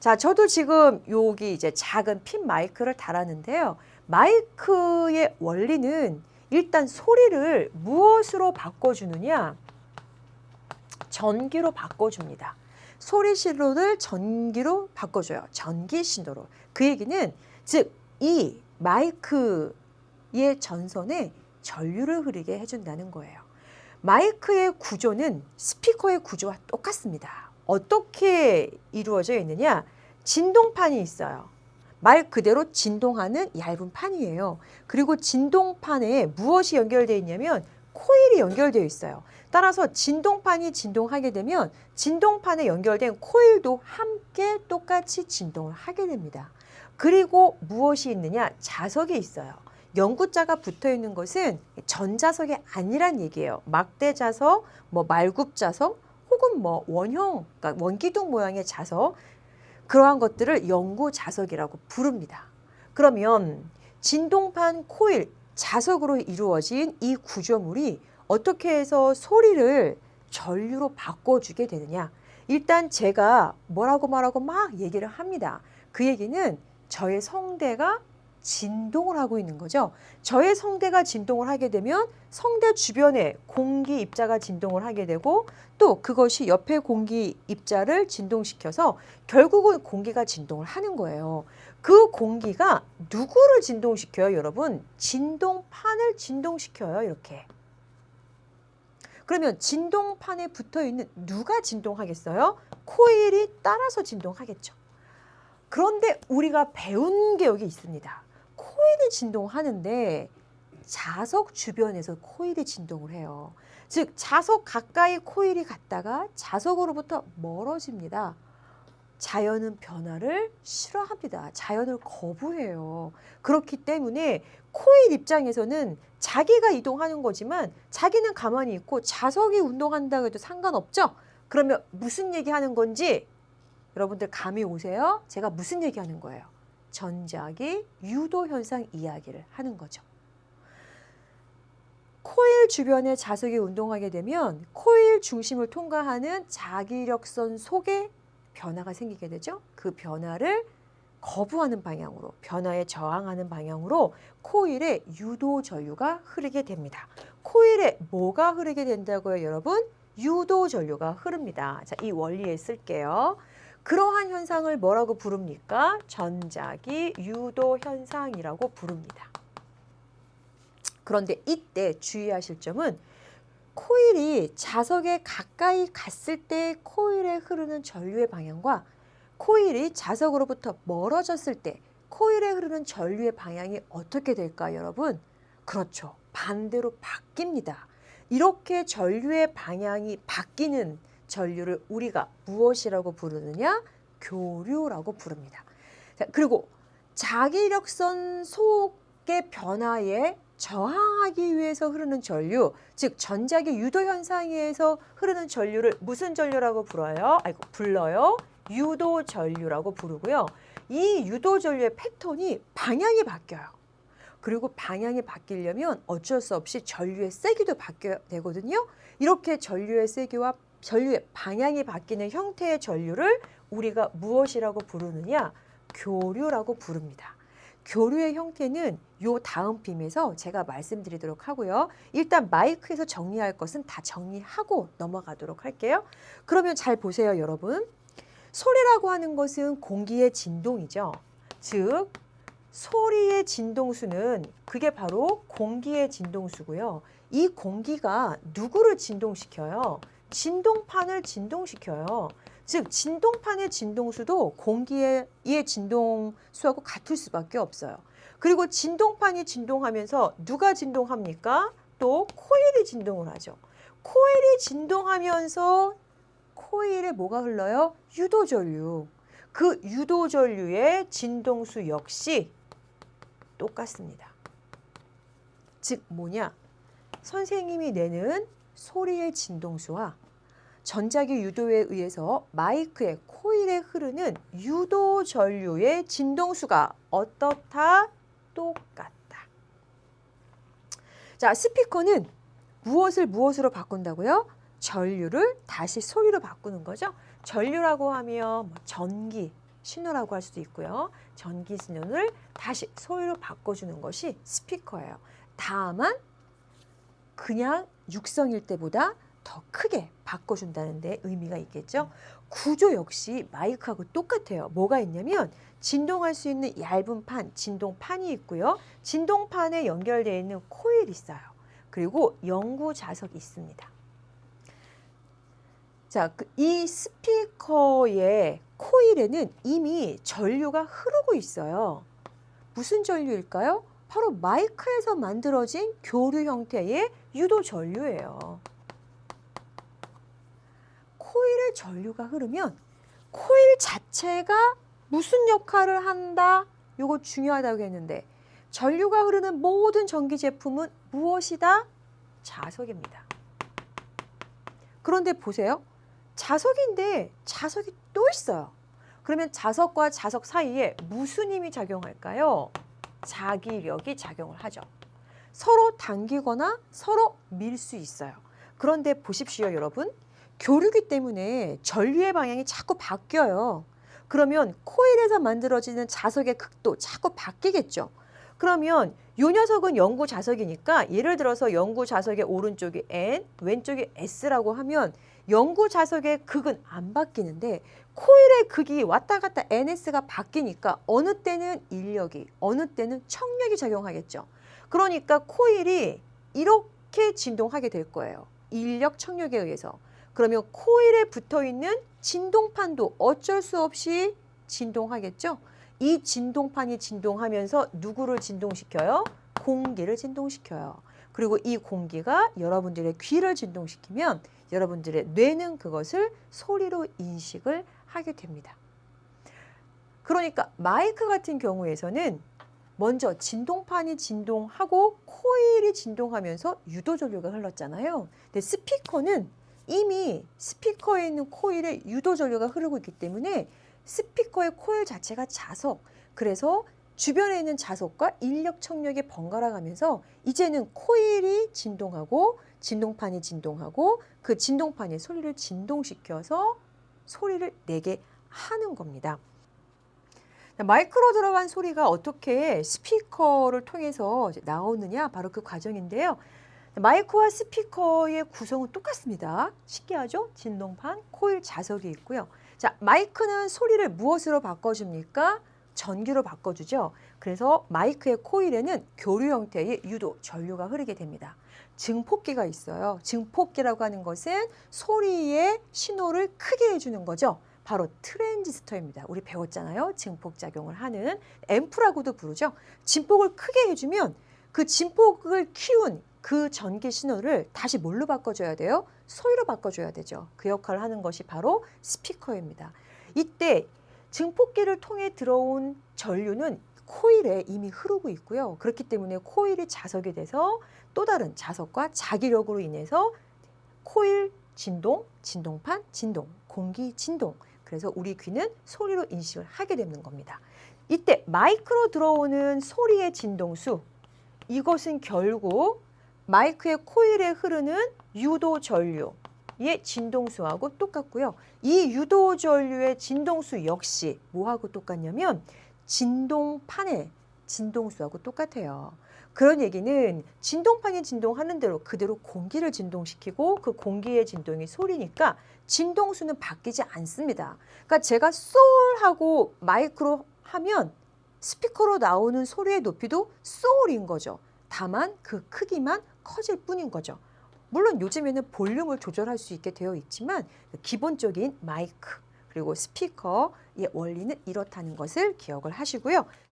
자, 저도 지금 여기 이제 작은 핀 마이크를 달았는데요. 마이크의 원리는 일단 소리를 무엇으로 바꿔주느냐? 전기로 바꿔줍니다. 소리 신호를 전기로 바꿔줘요. 전기 신호로. 그 얘기는 즉 이 마이크의 전선에 전류를 흐르게 해준다는 거예요. 마이크의 구조는 스피커의 구조와 똑같습니다. 어떻게 이루어져 있느냐? 진동판이 있어요. 말 그대로 진동하는 얇은 판이에요. 그리고 진동판에 무엇이 연결되어 있냐면 코일이 연결되어 있어요. 따라서 진동판이 진동하게 되면 진동판에 연결된 코일도 함께 똑같이 진동을 하게 됩니다. 그리고 무엇이 있느냐? 자석이 있어요. 연구자가 붙어 있는 것은 전자석이 아니란 얘기예요. 막대 자석, 뭐 말굽 자석, 혹은 뭐 원형, 그러니까 원기둥 모양의 자석, 그러한 것들을 연구 자석이라고 부릅니다. 그러면 진동판 코일, 자석으로 이루어진 이 구조물이 어떻게 해서 소리를 전류로 바꿔주게 되느냐? 일단 제가 뭐라고 말하고 막 얘기를 합니다. 그 얘기는 저의 성대가 진동을 하고 있는 거죠. 저의 성대가 진동을 하게 되면 성대 주변에 공기 입자가 진동을 하게 되고 또 그것이 옆에 공기 입자를 진동시켜서 결국은 공기가 진동을 하는 거예요. 그 공기가 누구를 진동시켜요, 여러분? 진동판을 진동시켜요, 이렇게. 그러면 진동판에 붙어 있는 누가 진동하겠어요? 코일이 따라서 진동하겠죠. 그런데 우리가 배운 게 여기 있습니다. 코일이 진동하는데 자석 주변에서 코일이 진동을 해요. 즉 자석 가까이 코일이 갔다가 자석으로부터 멀어집니다. 자연은 변화를 싫어합니다. 자연을 거부해요. 그렇기 때문에 코일 입장에서는 자기가 이동하는 거지만 자기는 가만히 있고 자석이 운동한다고 해도 상관없죠. 그러면 무슨 얘기하는 건지 여러분들 감이 오세요? 제가 무슨 얘기하는 거예요? 전자기 유도 현상 이야기를 하는 거죠. 코일 주변에 자석이 운동하게 되면 코일 중심을 통과하는 자기력선 속에 변화가 생기게 되죠. 그 변화를 거부하는 방향으로, 변화에 저항하는 방향으로 코일에 유도 전류가 흐르게 됩니다. 코일에 뭐가 흐르게 된다고요, 여러분? 유도 전류가 흐릅니다. 자, 이 원리에 쓸게요. 그러한 현상을 뭐라고 부릅니까? 전자기 유도 현상이라고 부릅니다. 그런데 이때 주의하실 점은 코일이 자석에 가까이 갔을 때 코일에 흐르는 전류의 방향과 코일이 자석으로부터 멀어졌을 때 코일에 흐르는 전류의 방향이 어떻게 될까요, 여러분? 그렇죠. 반대로 바뀝니다. 이렇게 전류의 방향이 바뀌는 전류를 우리가 무엇이라고 부르느냐? 교류라고 부릅니다. 자, 그리고 자기력선 속의 변화에 저항하기 위해서 흐르는 전류, 즉 전자기 유도 현상에서 흐르는 전류를 무슨 전류라고 불러요? 유도 전류라고 부르고요. 이 유도 전류의 패턴이 방향이 바뀌어요. 그리고 방향이 바뀌려면 어쩔 수 없이 전류의 세기도 바뀌어야 되거든요. 이렇게 전류의 세기와 전류의 방향이 바뀌는 형태의 전류를 우리가 무엇이라고 부르느냐? 교류라고 부릅니다. 교류의 형태는 요 다음 빔에서 제가 말씀드리도록 하고요. 일단 마이크에서 정리할 것은 다 정리하고 넘어가도록 할게요. 그러면 잘 보세요, 여러분. 소리라고 하는 것은 공기의 진동이죠. 즉 소리의 진동수는 그게 바로 공기의 진동수고요. 이 공기가 누구를 진동시켜요? 진동판을 진동시켜요. 즉 진동판의 진동수도 공기의 진동수하고 같을 수밖에 없어요. 그리고 진동판이 진동하면서 누가 진동합니까? 또 코일이 진동을 하죠. 코일이 진동하면서 코일에 뭐가 흘러요? 유도전류. 그 유도전류의 진동수 역시 똑같습니다. 즉 뭐냐? 선생님이 내는 소리의 진동수와 전자기 유도에 의해서 마이크의 코일에 흐르는 유도 전류의 진동수가 어떻다? 똑같다. 자, 스피커는 무엇을 무엇으로 바꾼다고요? 전류를 다시 소리로 바꾸는 거죠. 전류라고 하면 전기, 신호라고 할 수도 있고요. 전기 신호를 다시 소리로 바꿔주는 것이 스피커예요. 다만 그냥 육성일 때보다 더 크게 바꿔준다는 데 의미가 있겠죠. 구조 역시 마이크하고 똑같아요. 뭐가 있냐면 진동할 수 있는 얇은 판, 진동판이 있고요. 진동판에 연결되어 있는 코일이 있어요. 그리고 연구 자석이 있습니다. 자, 이 스피커의 코일에는 이미 전류가 흐르고 있어요. 무슨 전류일까요? 바로 마이크에서 만들어진 교류 형태의 유도 전류예요. 코일에 전류가 흐르면 코일 자체가 무슨 역할을 한다? 이거 중요하다고 했는데 전류가 흐르는 모든 전기 제품은 무엇이다? 자석입니다. 그런데 보세요. 자석인데 자석이 또 있어요. 그러면 자석과 자석 사이에 무슨 힘이 작용할까요? 자기력이 작용을 하죠. 서로 당기거나 서로 밀 수 있어요. 그런데 보십시오, 여러분. 교류기 때문에 전류의 방향이 자꾸 바뀌어요. 그러면 코일에서 만들어지는 자석의 극도 자꾸 바뀌겠죠. 그러면 이 녀석은 영구 자석이니까 예를 들어서 영구 자석의 오른쪽이 N, 왼쪽이 S라고 하면 영구 자석의 극은 안 바뀌는데 코일의 극이 왔다 갔다 NS가 바뀌니까 어느 때는 인력이, 어느 때는 청력이 작용하겠죠. 그러니까 코일이 이렇게 진동하게 될 거예요. 인력, 청력에 의해서. 그러면 코일에 붙어있는 진동판도 어쩔 수 없이 진동하겠죠. 이 진동판이 진동하면서 누구를 진동시켜요? 공기를 진동시켜요. 그리고 이 공기가 여러분들의 귀를 진동시키면 여러분들의 뇌는 그것을 소리로 인식을 하게 됩니다. 그러니까 마이크 같은 경우에서는 먼저 진동판이 진동하고 코일이 진동하면서 유도전류가 흘렀잖아요. 근데 스피커는 이미 스피커에 있는 코일에 유도전류가 흐르고 있기 때문에 스피커의 코일 자체가 자석, 그래서 주변에 있는 자석과 인력, 청력이 번갈아 가면서 이제는 코일이 진동하고 진동판이 진동하고 그 진동판이 소리를 진동시켜서 소리를 내게 하는 겁니다. 마이크로 들어간 소리가 어떻게 스피커를 통해서 나오느냐, 바로 그 과정인데요. 마이크와 스피커의 구성은 똑같습니다. 신기하죠? 진동판, 코일, 자석이 있고요. 자, 마이크는 소리를 무엇으로 바꿔줍니까? 전기로 바꿔주죠. 그래서 마이크의 코일에는 교류 형태의 유도, 전류가 흐르게 됩니다. 증폭기가 있어요. 증폭기라고 하는 것은 소리의 신호를 크게 해주는 거죠. 바로 트랜지스터입니다. 우리 배웠잖아요. 증폭작용을 하는 앰프라고도 부르죠. 진폭을 크게 해주면 그 진폭을 키운 그 전기 신호를 다시 뭘로 바꿔줘야 돼요? 소리로 바꿔줘야 되죠. 그 역할을 하는 것이 바로 스피커입니다. 이때 증폭기를 통해 들어온 전류는 코일에 이미 흐르고 있고요. 그렇기 때문에 코일이 자석이 돼서 또 다른 자석과 자기력으로 인해서 코일 진동, 진동판 진동, 공기 진동. 그래서 우리 귀는 소리로 인식을 하게 되는 겁니다. 이때 마이크로 들어오는 소리의 진동수, 이것은 결국 마이크의 코일에 흐르는 유도 전류의 진동수하고 똑같고요. 이 유도 전류의 진동수 역시 뭐하고 똑같냐면 진동판의 진동수하고 똑같아요. 그런 얘기는 진동판이 진동하는 대로 그대로 공기를 진동시키고 그 공기의 진동이 소리니까 진동수는 바뀌지 않습니다. 그러니까 제가 쏠 하고 마이크로 하면 스피커로 나오는 소리의 높이도 쏠인 거죠. 다만 그 크기만 커질 뿐인 거죠. 물론 요즘에는 볼륨을 조절할 수 있게 되어 있지만 기본적인 마이크 그리고 스피커의 원리는 이렇다는 것을 기억을 하시고요.